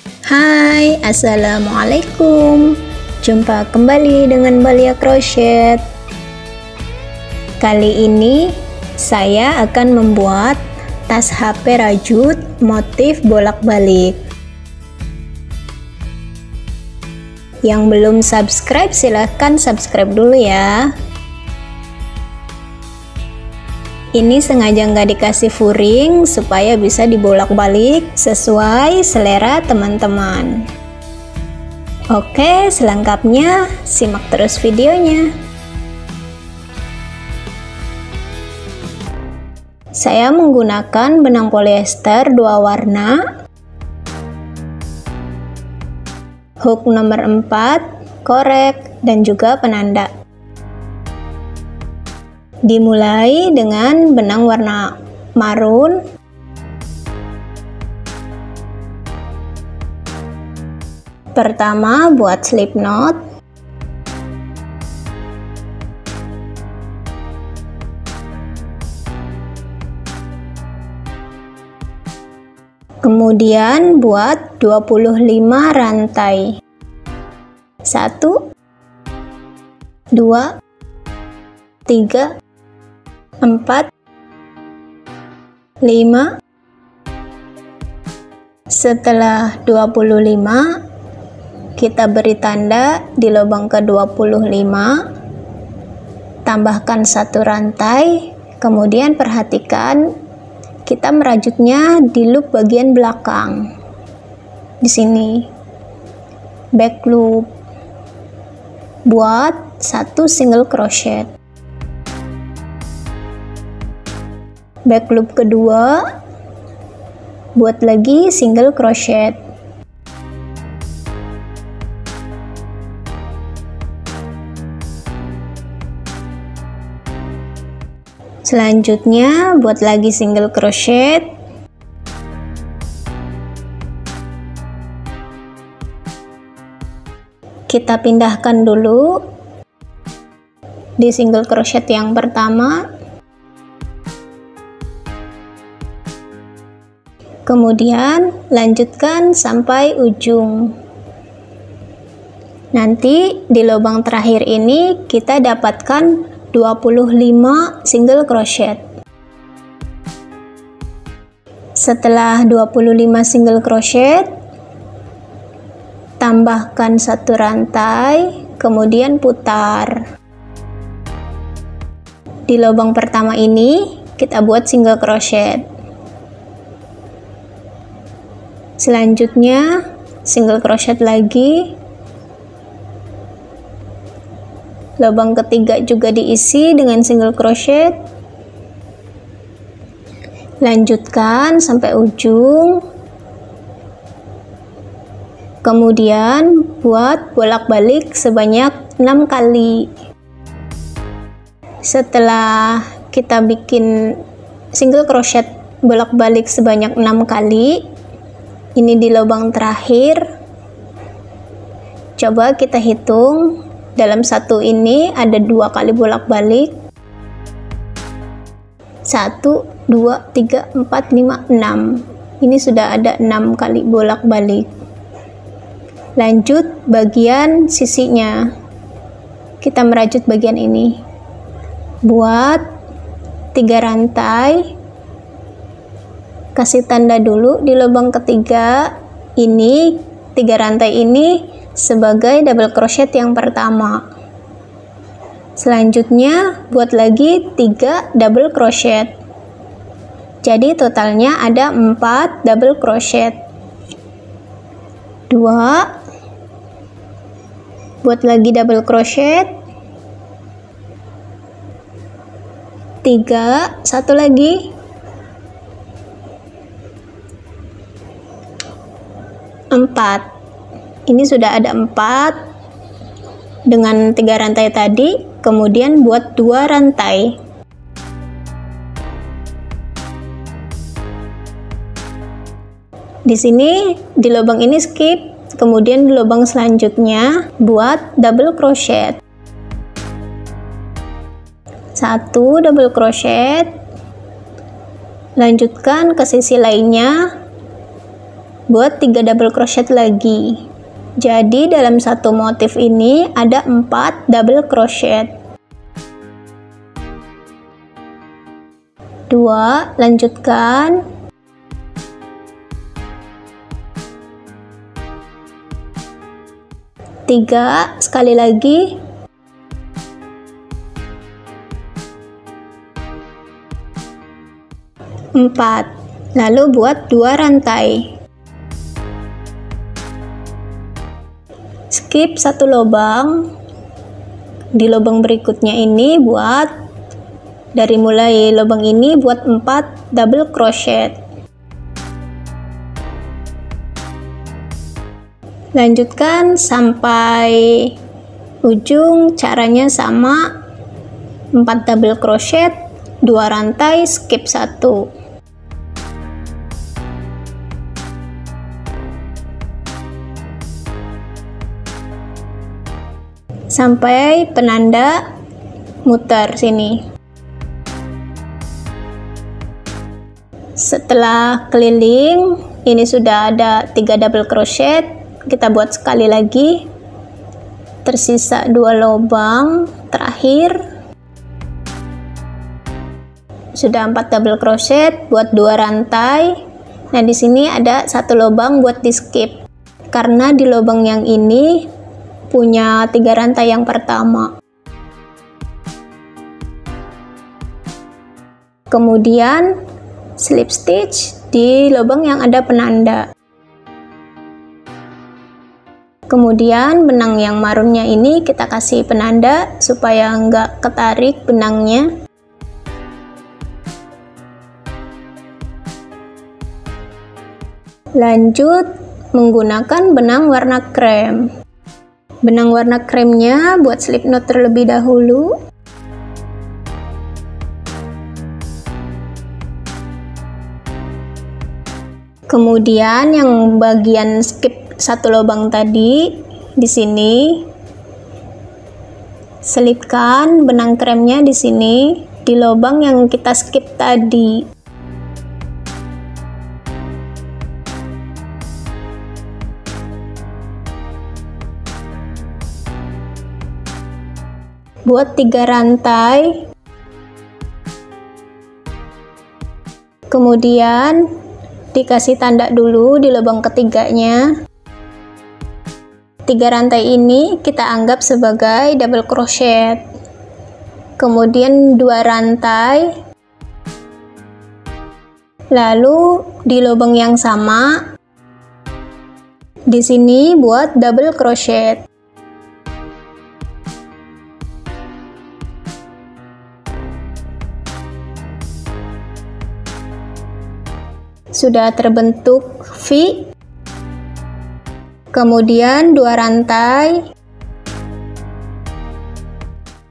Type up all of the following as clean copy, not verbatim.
Hai, assalamualaikum. Jumpa kembali dengan Balia Crochet. Kali ini saya akan membuat tas HP rajut motif bolak-balik. Yang belum subscribe silahkan subscribe dulu ya. Ini sengaja nggak dikasih furing supaya bisa dibolak-balik sesuai selera teman-teman. Oke, selengkapnya simak terus videonya. Saya menggunakan benang polyester 2 warna, hook nomor 4, korek, dan juga penanda. Dimulai dengan benang warna marun, pertama buat slip knot, kemudian buat 25 rantai, 1, 2, 3, 4, 5. Setelah 25 kita beri tanda di lubang ke-25, tambahkan 1 rantai, kemudian perhatikan kita merajutnya di loop bagian belakang. Di sini back loop, buat 1 single crochet. Back loop kedua, buat lagi single crochet. Selanjutnya buat lagi single crochet. Kita pindahkan dulu di single crochet yang pertama, kemudian lanjutkan sampai ujung. Nanti di lubang terakhir ini kita dapatkan 25 single crochet. Setelah 25 single crochet, tambahkan 1 rantai, kemudian putar. Di lubang pertama ini kita buat single crochet. Selanjutnya single crochet lagi, lubang ketiga juga diisi dengan single crochet, lanjutkan sampai ujung, kemudian buat bolak-balik sebanyak 6 kali. Setelah kita bikin single crochet bolak-balik sebanyak 6 kali, ini di lubang terakhir, coba kita hitung, dalam satu ini ada 2 kali bolak-balik, 1, 2, 3, 4, 5, 6. Ini sudah ada 6 kali bolak-balik. Lanjut bagian sisinya, kita merajut bagian ini, buat 3 rantai. Kasih tanda dulu di lubang ketiga ini, 3 rantai ini sebagai double crochet yang pertama. Selanjutnya buat lagi 3 double crochet. Jadi totalnya ada 4 double crochet. 2, buat lagi double crochet, 3, 1 lagi, 4. Ini sudah ada 4 dengan 3 rantai tadi, kemudian buat 2 rantai. Di sini di lubang ini skip, kemudian di lubang selanjutnya buat double crochet. 1 double crochet, lanjutkan ke sisi lainnya, buat 3 double crochet lagi. Jadi dalam satu motif ini ada 4 double crochet. 2, lanjutkan. 3, sekali lagi. 4, lalu buat 2 rantai. Skip 1 lubang. Di lubang berikutnya ini buat, dari mulai lubang ini buat 4 double crochet. Lanjutkan sampai ujung, caranya sama, 4 double crochet, 2 rantai, skip 1. Sampai penanda muter sini. Setelah keliling, ini sudah ada 3 double crochet, kita buat sekali lagi, tersisa 2 lubang terakhir. Sudah 4 double crochet, buat 2 rantai. Nah, di sini ada 1 lubang buat di skip, karena di lubang yang ini punya 3 rantai yang pertama. Kemudian slip stitch di lubang yang ada penanda. Kemudian benang yang marunnya ini kita kasih penanda supaya nggak ketarik benangnya. Lanjut menggunakan benang warna krem. Benang warna kremnya buat slip knot terlebih dahulu. Kemudian yang bagian skip 1 lubang tadi, di sini selipkan benang kremnya di sini di lubang yang kita skip tadi. Buat 3 rantai. Kemudian dikasih tanda dulu di lubang ketiganya. 3 rantai ini kita anggap sebagai double crochet. Kemudian 2 rantai. Lalu di lubang yang sama, di sini buat double crochet. Sudah terbentuk V, kemudian 2 rantai,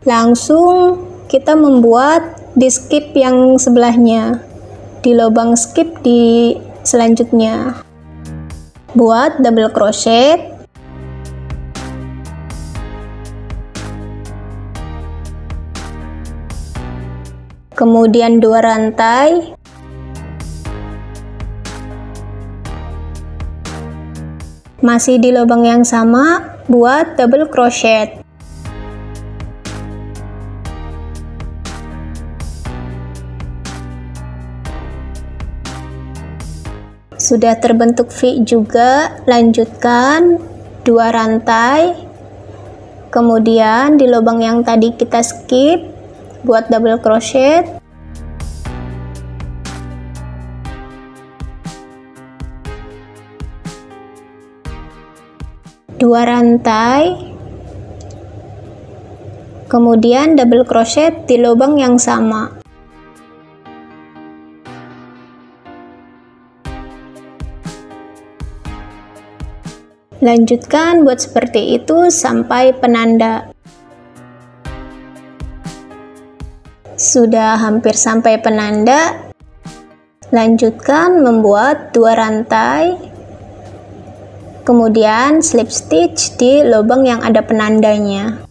langsung kita membuat di skip yang sebelahnya, di lubang skip di selanjutnya, buat double crochet, kemudian 2 rantai, masih di lubang yang sama, buat double crochet. Sudah terbentuk V juga, lanjutkan 2 rantai, kemudian di lubang yang tadi kita skip, buat double crochet. Dua rantai, kemudian double crochet di lubang yang sama. Lanjutkan buat seperti itu sampai penanda. Sudah hampir sampai penanda, lanjutkan membuat 2 rantai. Kemudian slip stitch di lubang yang ada penandanya.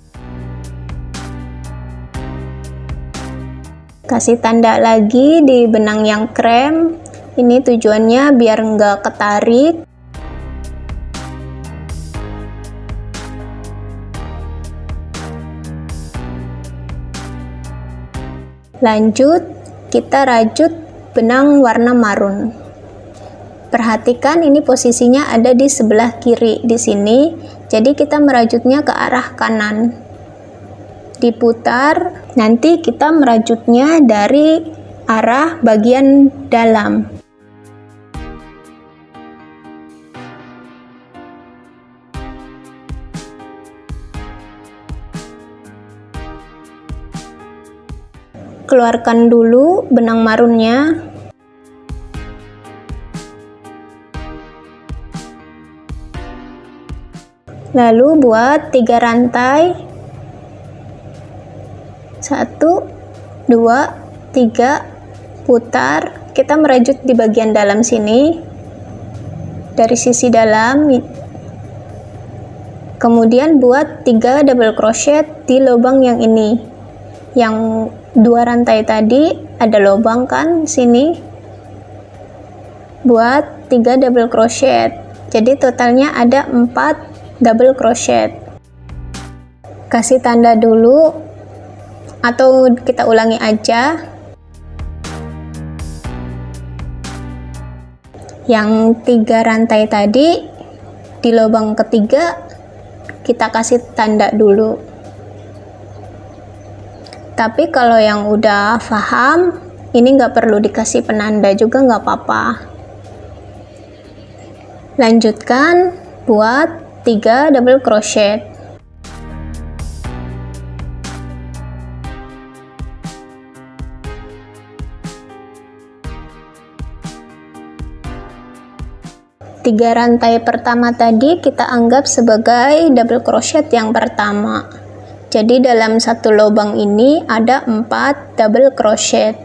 Kasih tanda lagi di benang yang krem. Ini tujuannya biar nggak ketarik. Lanjut, kita rajut benang warna marun. Perhatikan ini posisinya ada di sebelah kiri di sini, jadi kita merajutnya ke arah kanan. Diputar, nanti kita merajutnya dari arah bagian dalam. Keluarkan dulu benang marunnya. Lalu buat 3 rantai. 1, 2, 3, putar. Kita merajut di bagian dalam sini. Dari sisi dalam. Kemudian buat 3 double crochet di lubang yang ini. Yang 2 rantai tadi ada lubang kan sini. Buat 3 double crochet. Jadi totalnya ada 4 double crochet. Kasih tanda dulu atau kita ulangi aja. Yang 3 rantai tadi di lubang ketiga kita kasih tanda dulu. Tapi kalau yang udah paham, ini nggak perlu dikasih penanda juga nggak apa-apa. Lanjutkan buat 3 double crochet. Tiga rantai pertama tadi kita anggap sebagai double crochet yang pertama. Jadi dalam satu lubang ini ada 4 double crochet.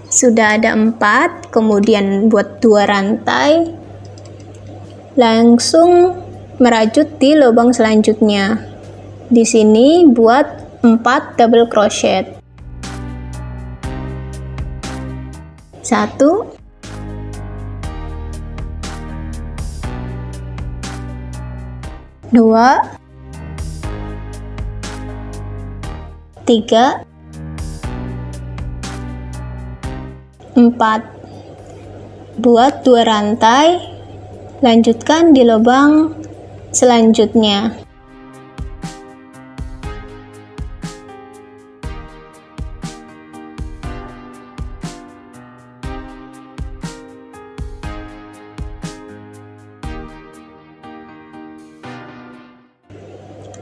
Sudah ada 4, kemudian buat 2 rantai. Langsung merajut di lubang selanjutnya. Di sini buat 4 double crochet. 1, 2, 3, 4. Buat 2 rantai, lanjutkan di lubang selanjutnya.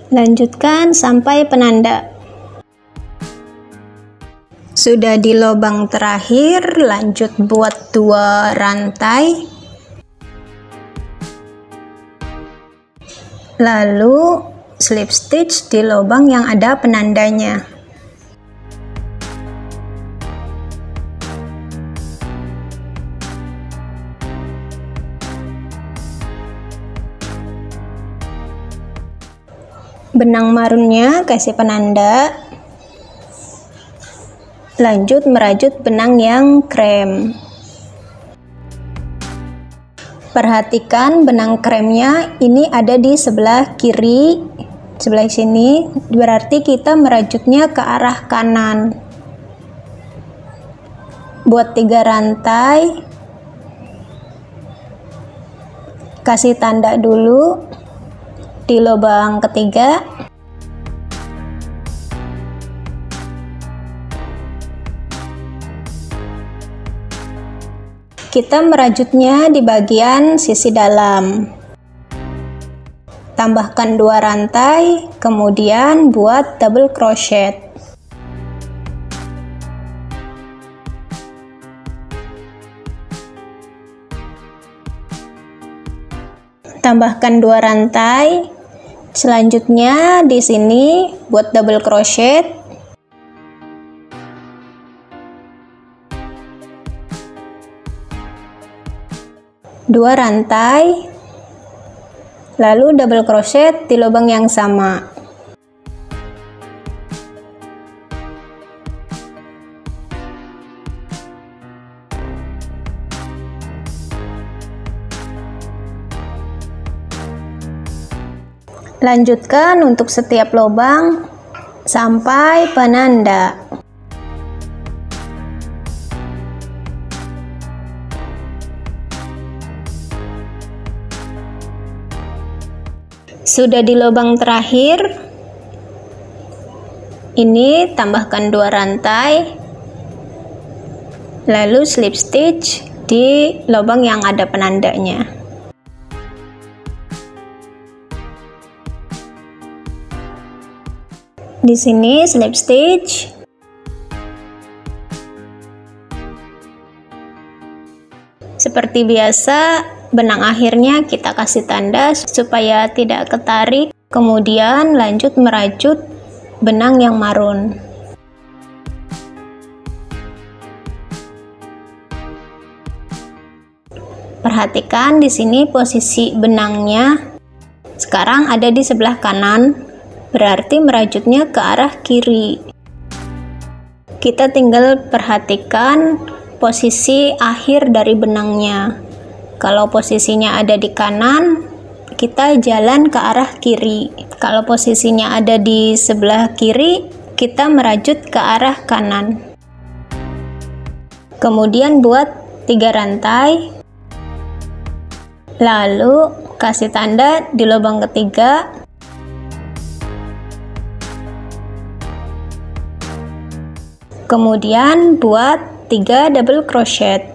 Lanjutkan sampai penanda. Sudah di lubang terakhir, lanjut buat 2 rantai. Lalu slip stitch di lubang yang ada penandanya. Benang marunnya kasih penanda. Lanjut merajut benang yang krem. Perhatikan benang kremnya ini ada di sebelah kiri, sebelah sini, berarti kita merajutnya ke arah kanan. Buat 3 rantai, kasih tanda dulu di lubang ketiga. Kita merajutnya di bagian sisi dalam. Tambahkan 2 rantai, kemudian buat double crochet. Tambahkan 2 rantai. Selanjutnya di sini buat double crochet. Dua rantai, lalu double crochet di lubang yang sama. Lanjutkan untuk setiap lubang sampai penanda. Sudah di lubang terakhir, ini tambahkan 2 rantai, lalu slip stitch di lubang yang ada penandanya. Di sini slip stitch. Seperti biasa, benang akhirnya kita kasih tanda supaya tidak ketarik, kemudian lanjut merajut benang yang marun. Perhatikan di sini posisi benangnya sekarang ada di sebelah kanan, berarti merajutnya ke arah kiri. Kita tinggal perhatikan posisi akhir dari benangnya. Kalau posisinya ada di kanan, kita jalan ke arah kiri. Kalau posisinya ada di sebelah kiri, kita merajut ke arah kanan. Kemudian buat 3 rantai, lalu kasih tanda di lubang ketiga. Kemudian buat 3 double crochet.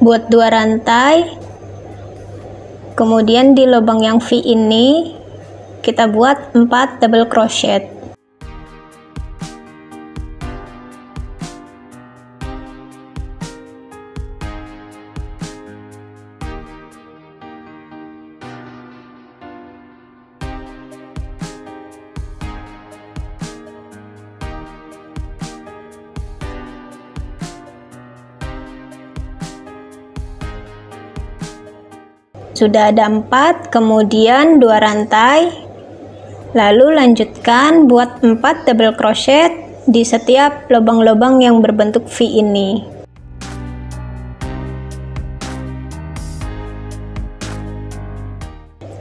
Buat 2 rantai, kemudian di lubang yang V ini kita buat 4 double crochet. Sudah ada 4, kemudian 2 rantai, lalu lanjutkan buat 4 double crochet di setiap lubang-lubang yang berbentuk V ini.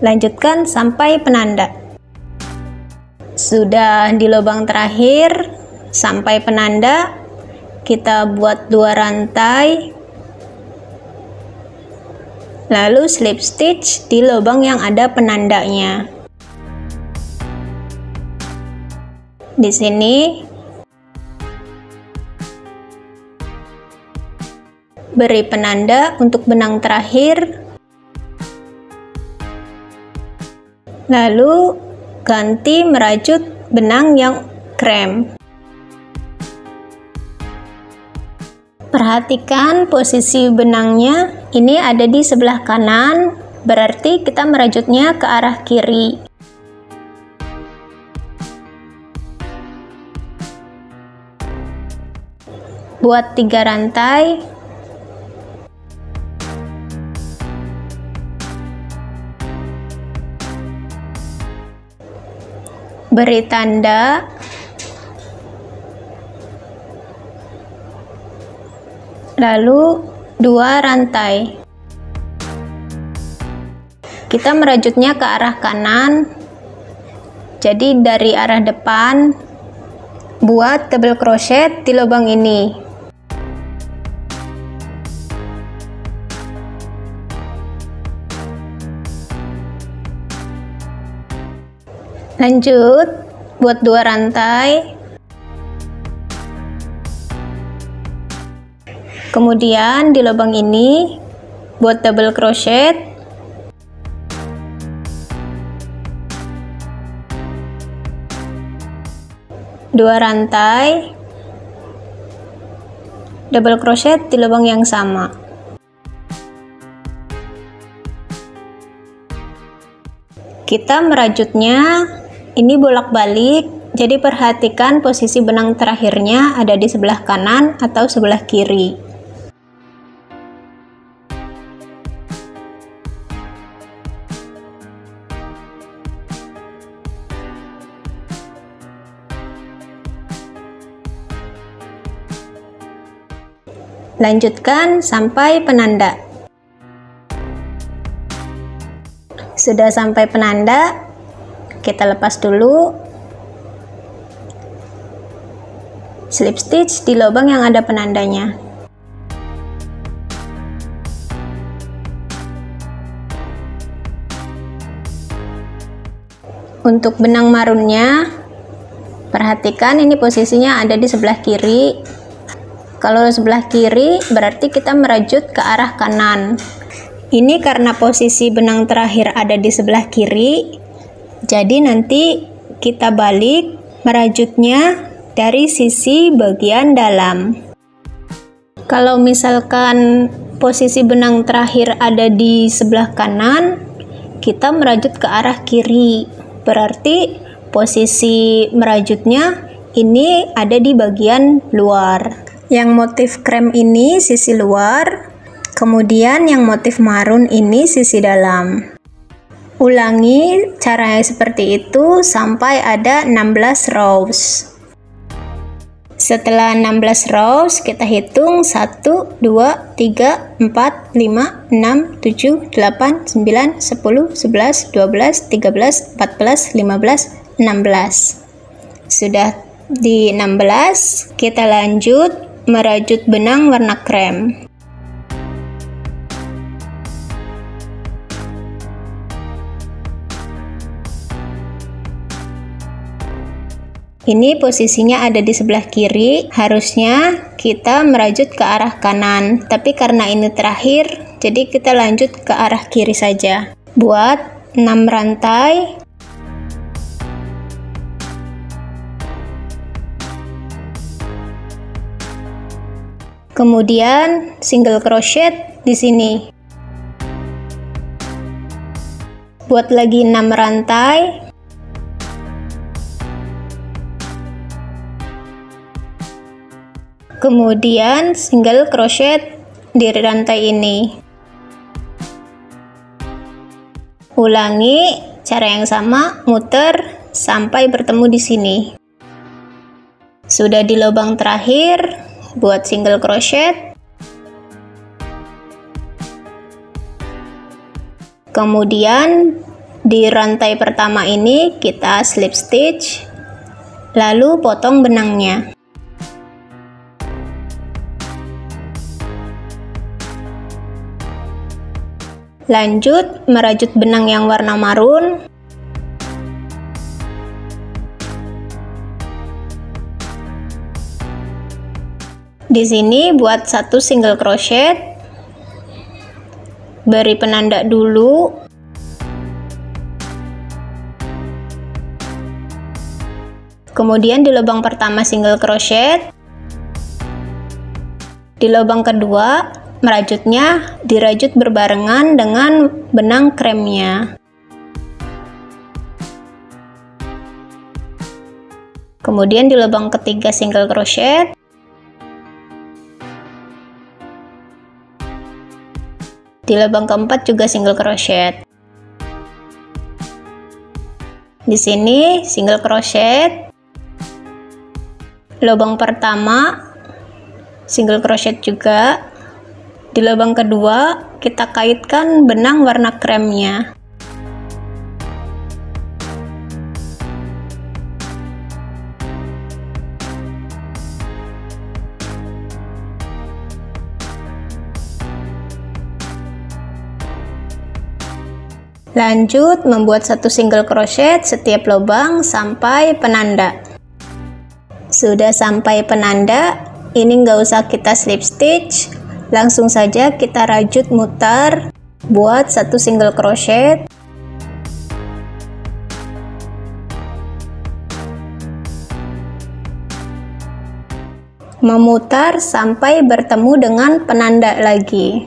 Lanjutkan sampai penanda. Sudah di lubang terakhir sampai penanda, kita buat 2 rantai, lalu slip stitch di lubang yang ada penandanya. Di sini beri penanda untuk benang terakhir, lalu ganti merajut benang yang krem. Perhatikan posisi benangnya, ini ada di sebelah kanan, berarti kita merajutnya ke arah kiri. Buat 3 rantai, beri tanda, lalu 2 rantai. Kita merajutnya ke arah kanan, jadi dari arah depan buat double crochet di lubang ini. Lanjut buat 2 rantai, kemudian di lubang ini buat double crochet, dua rantai, double crochet di lubang yang sama. Kita merajutnya ini bolak-balik, jadi perhatikan posisi benang terakhirnya ada di sebelah kanan atau sebelah kiri. Lanjutkan sampai penanda. Sudah sampai penanda, kita lepas dulu. Slip stitch di lubang yang ada penandanya. Untuk benang marunnya, perhatikan ini posisinya ada di sebelah kiri. Kalau sebelah kiri berarti kita merajut ke arah kanan. Ini karena posisi benang terakhir ada di sebelah kiri, jadi nanti kita balik merajutnya dari sisi bagian dalam. Kalau misalkan posisi benang terakhir ada di sebelah kanan, kita merajut ke arah kiri. Berarti posisi merajutnya ini ada di bagian luar. Yang motif krem ini sisi luar, kemudian yang motif marun ini sisi dalam. Ulangi caranya seperti itu sampai ada 16 rows. Setelah 16 rows, kita hitung 1, 2, 3, 4, 5, 6, 7, 8, 9, 10, 11, 12, 13, 14, 15, 16. Sudah di 16, kita lanjut merajut benang warna krem. Ini posisinya ada di sebelah kiri, harusnya kita merajut ke arah kanan. Tapi karena ini terakhir, jadi kita lanjut ke arah kiri saja. Buat 6 rantai. Kemudian single crochet di sini. Buat lagi 6 rantai. Kemudian single crochet di rantai ini. Ulangi cara yang sama, muter sampai bertemu di sini. Sudah di lubang terakhir, buat single crochet. Kemudian di rantai pertama ini kita slip stitch, lalu potong benangnya. Lanjut merajut benang yang warna marun. Di sini buat 1 single crochet. Beri penanda dulu. Kemudian di lubang pertama single crochet. Di lubang kedua merajutnya dirajut berbarengan dengan benang kremnya. Kemudian di lubang ketiga single crochet. Di lubang keempat juga single crochet. Di sini single crochet. Lubang pertama single crochet juga. Di lubang kedua, kita kaitkan benang warna kremnya. Lanjut membuat 1 single crochet setiap lubang sampai penanda. Sudah sampai penanda, ini nggak usah kita slip stitch. Langsung saja kita rajut mutar, buat 1 single crochet. Memutar sampai bertemu dengan penanda lagi.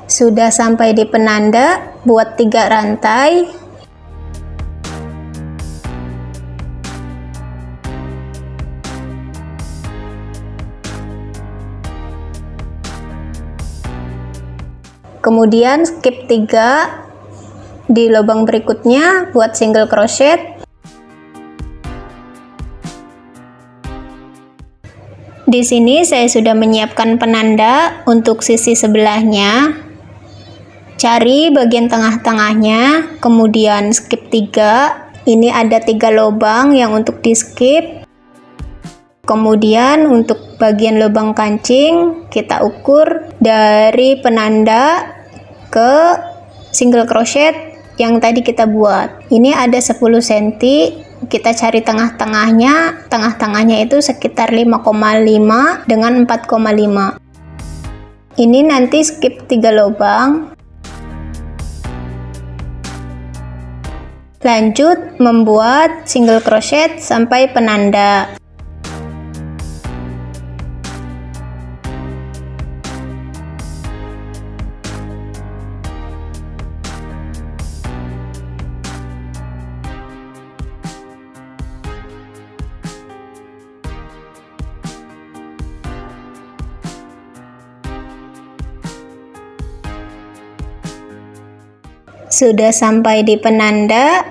Sudah sampai di penanda, buat 3 rantai. Kemudian skip 3, di lubang berikutnya buat single crochet. Di sini saya sudah menyiapkan penanda untuk sisi sebelahnya. Cari bagian tengah-tengahnya, kemudian skip 3. Ini ada 3 lubang yang untuk di skip. Kemudian untuk bagian lubang kancing, kita ukur dari penanda ke single crochet yang tadi kita buat. Ini ada 10 cm. Kita cari tengah-tengahnya. Tengah-tengahnya itu sekitar 5,5 dengan 4,5. Ini nanti skip 3 lubang. Lanjut membuat single crochet sampai penanda. Sudah sampai di penanda,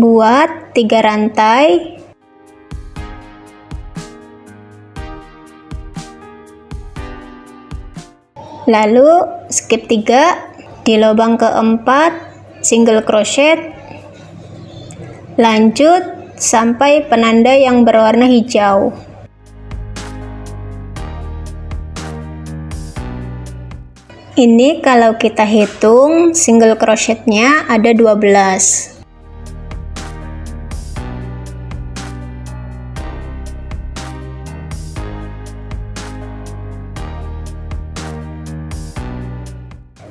buat 3 rantai. Lalu skip 3, di lubang keempat single crochet. Lanjut sampai penanda yang berwarna hijau. Ini kalau kita hitung single crochetnya ada 12.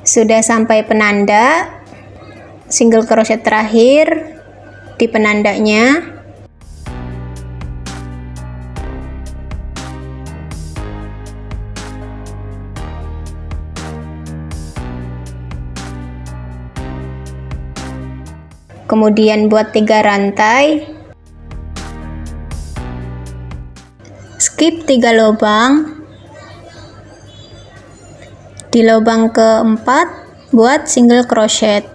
Sudah sampai penanda, single crochet terakhir di penandanya. Kemudian buat 3 rantai, skip 3 lubang. Di lubang keempat buat single crochet.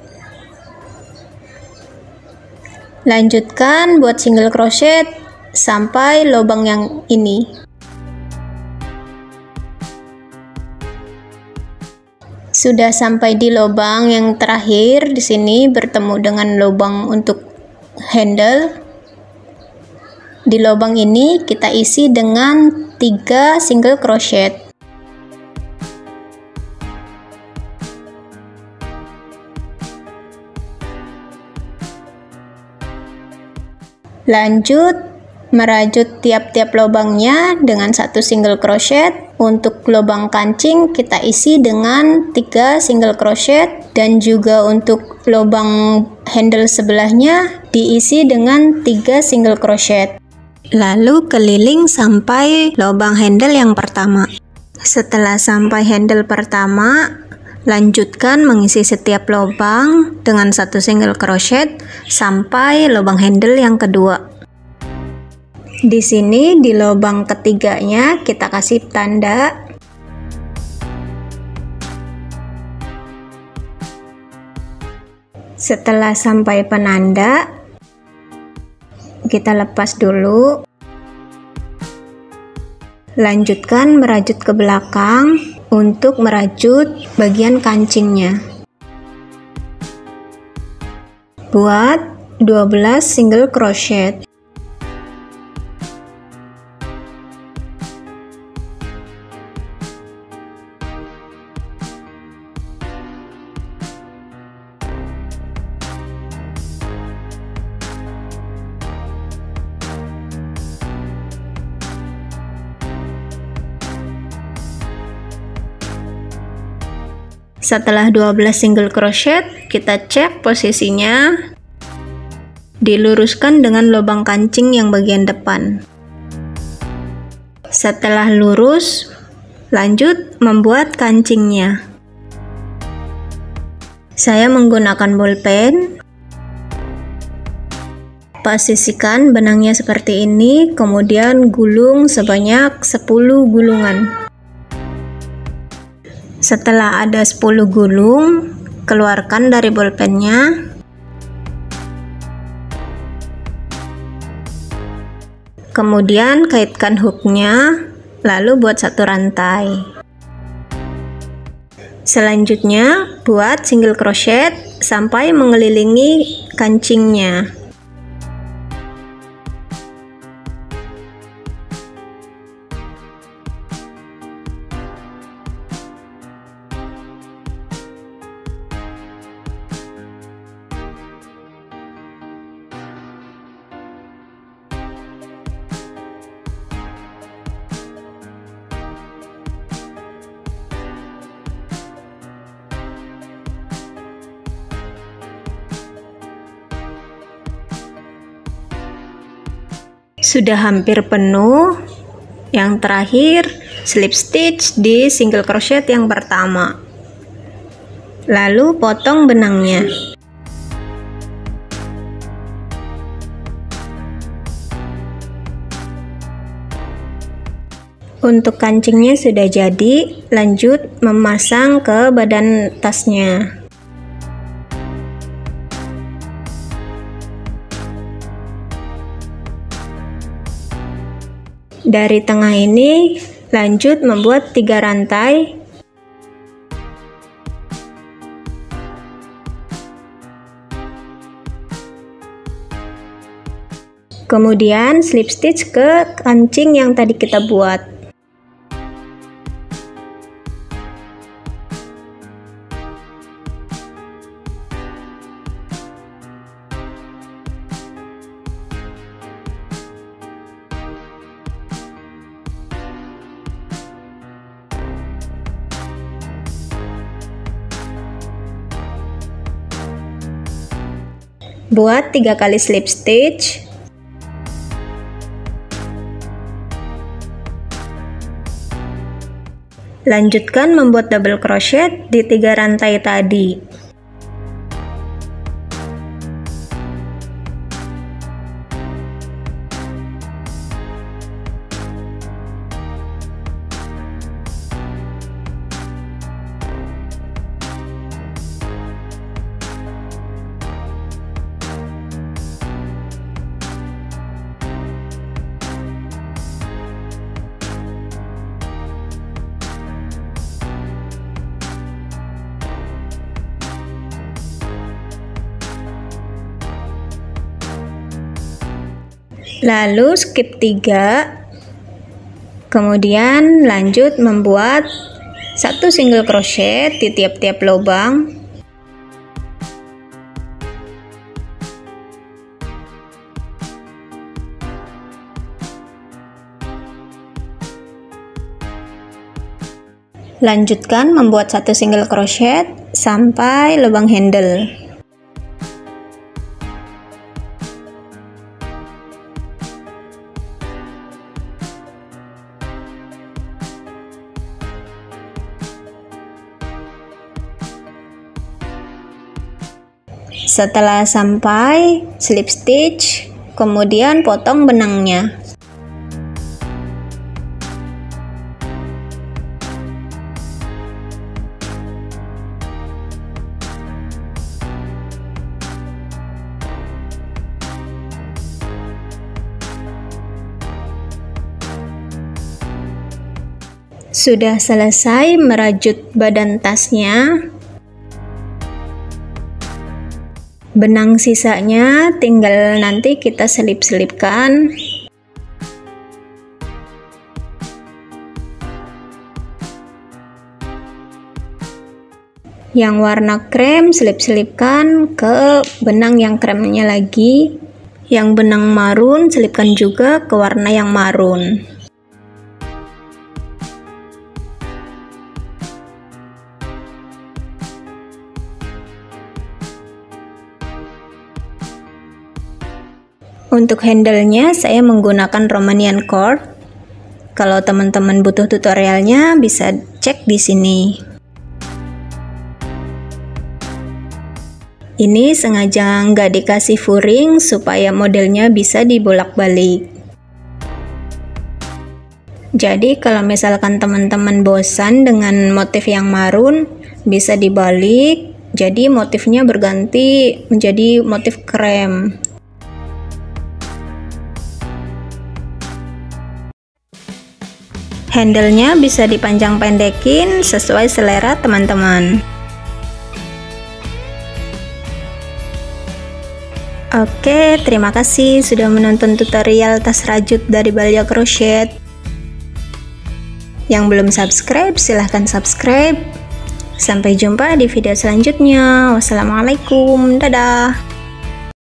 Lanjutkan buat single crochet sampai lubang yang ini. Sudah sampai di lubang yang terakhir, di sini bertemu dengan lubang untuk handle. Di lubang ini kita isi dengan 3 single crochet. Lanjut merajut tiap-tiap lubangnya dengan 1 single crochet. Untuk lubang kancing kita isi dengan 3 single crochet, dan juga untuk lubang handle sebelahnya diisi dengan 3 single crochet. Lalu keliling sampai lubang handle yang pertama. Setelah sampai handle pertama, lanjutkan mengisi setiap lubang dengan 1 single crochet sampai lubang handle yang kedua. Di sini di lubang ketiganya kita kasih tanda. Setelah sampai penanda, kita lepas dulu. Lanjutkan merajut ke belakang untuk merajut bagian kancingnya. Buat 12 single crochet. Setelah 12 single crochet, kita cek posisinya, diluruskan dengan lubang kancing yang bagian depan. Setelah lurus, lanjut membuat kancingnya. Saya menggunakan bolpen. Posisikan benangnya seperti ini, kemudian gulung sebanyak 10 gulungan. Setelah ada 10 gulung, keluarkan dari bolpennya. Kemudian kaitkan hooknya lalu buat satu rantai. Selanjutnya buat single crochet sampai mengelilingi kancingnya. Sudah hampir penuh. Yang terakhir, slip stitch di single crochet yang pertama. Lalu potong benangnya. Untuk kancingnya sudah jadi, lanjut memasang ke badan tasnya. Dari tengah ini lanjut membuat 3 rantai. Kemudian slip stitch ke kancing yang tadi kita buat. Buat 3 kali slip stitch. Lanjutkan membuat double crochet di 3 rantai tadi. Lalu skip 3, kemudian lanjut membuat 1 single crochet di tiap-tiap lubang. Lanjutkan membuat 1 single crochet sampai lubang handle. Setelah sampai, slip stitch, kemudian potong benangnya. Sudah selesai merajut badan tasnya. Benang sisanya tinggal nanti kita selip-selipkan. Yang warna krem selip-selipkan ke benang yang kremnya lagi. Yang benang marun selipkan juga ke warna yang marun. Untuk handle-nya saya menggunakan Romanian cord. Kalau teman-teman butuh tutorialnya bisa cek di sini. Ini sengaja nggak dikasih furing supaya modelnya bisa dibolak-balik. Jadi kalau misalkan teman-teman bosan dengan motif yang marun, bisa dibalik. Jadi motifnya berganti menjadi motif krem. Handle-nya bisa dipanjang pendekin sesuai selera teman-teman. Oke, terima kasih sudah menonton tutorial tas rajut dari Balja Crochet. Yang belum subscribe, silahkan subscribe. Sampai jumpa di video selanjutnya. Wassalamualaikum, dadah.